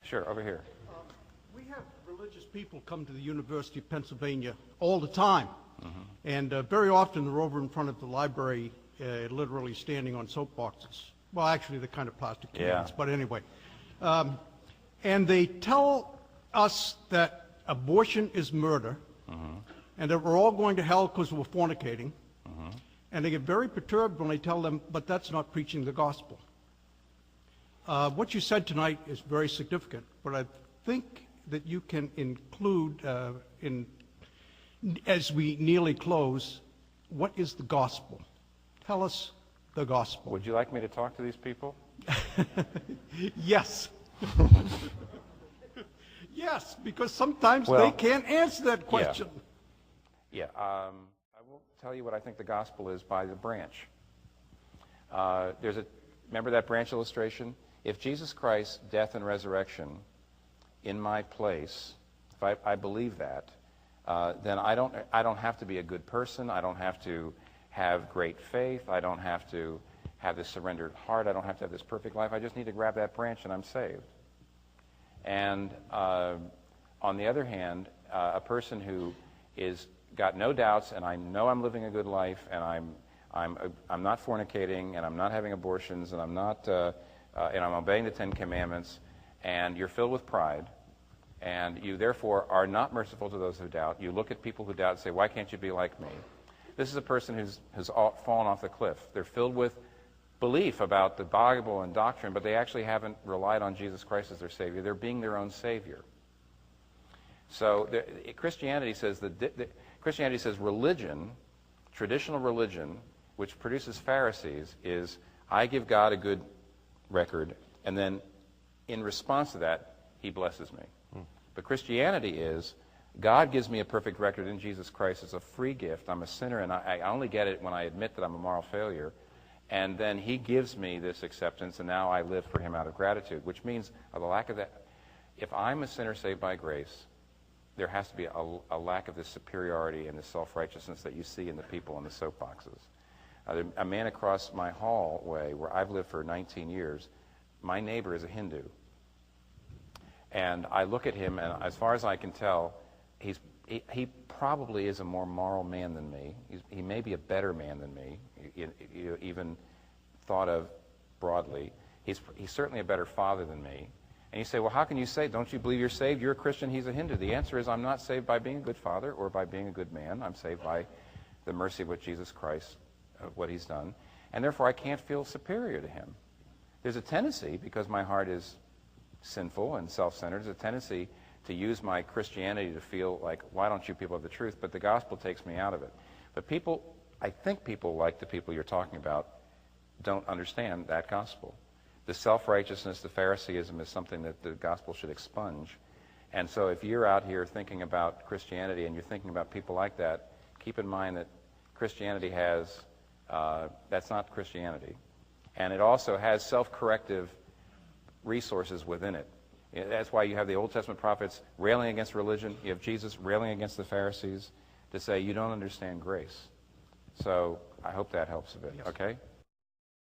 Sure, over here. We have religious people come to the University of Pennsylvania all the time. And very often they're over in front of the library, literally standing on soapboxes. Well, actually, they're kind of plastic cans, but anyway. And they tell us that abortion is murder, and that we're all going to hell because we're fornicating. And they get very perturbed when I tell them, but that's not preaching the gospel. What you said tonight is very significant, but I think that you can include as we nearly close, what is the gospel? Tell us the gospel. Would you like me to talk to these people? Yes. Yes, because sometimes they can't answer that question. Yeah. I will tell you what I think the gospel is by the branch. Remember that branch illustration? If Jesus Christ's death and resurrection in my place, if I believe that, then I don't have to be a good person. I don't have to have great faith. I don't have to have this surrendered heart. I don't have to have this perfect life. I just need to grab that branch and I'm saved. And on the other hand, a person who is got no doubts, and I know I'm living a good life, and I'm not fornicating, and I'm not having abortions, and I'm not, and I'm obeying the Ten Commandments, and you're filled with pride, and you therefore are not merciful to those who doubt. You look at people who doubt and say, why can't you be like me? This is a person who's fallen off the cliff. They're filled with belief about the Bible and doctrine, but they actually haven't relied on Jesus Christ as their Savior. They're being their own Savior. So Christianity says religion, traditional religion, which produces Pharisees, is I give God a good record, and then in response to that, he blesses me. But Christianity is God gives me a perfect record in Jesus Christ as a free gift. I'm a sinner, and I only get it when I admit that I'm a moral failure. And then he gives me this acceptance, and now I live for him out of gratitude, which means the lack of that. If I'm a sinner saved by grace, there has to be a lack of this superiority and this self-righteousness that you see in the people in the soapboxes. A man across my hallway, where I've lived for 19 years, my neighbor is a Hindu. And I look at him, and as far as I can tell, he probably is a more moral man than me. He may be a better man than me, even thought of broadly. He's certainly a better father than me. And you say, well, how can you say, don't you believe you're saved? You're a Christian, he's a Hindu. The answer is, I'm not saved by being a good father or by being a good man. I'm saved by the mercy of what Jesus Christ, what he's done. And therefore, I can't feel superior to him. There's a tendency, because my heart is sinful and self-centered, there's a tendency to use my Christianity to feel like, why don't you people have the truth? But the gospel takes me out of it. But I think people like the people you're talking about don't understand that gospel. The self-righteousness, the Phariseeism is something that the gospel should expunge. And so if you're out here thinking about Christianity and you're thinking about people like that, keep in mind that Christianity has, that's not Christianity. And it also has self-corrective resources within it. That's why you have the Old Testament prophets railing against religion. You have Jesus railing against the Pharisees to say, you don't understand grace. So I hope that helps a bit, okay?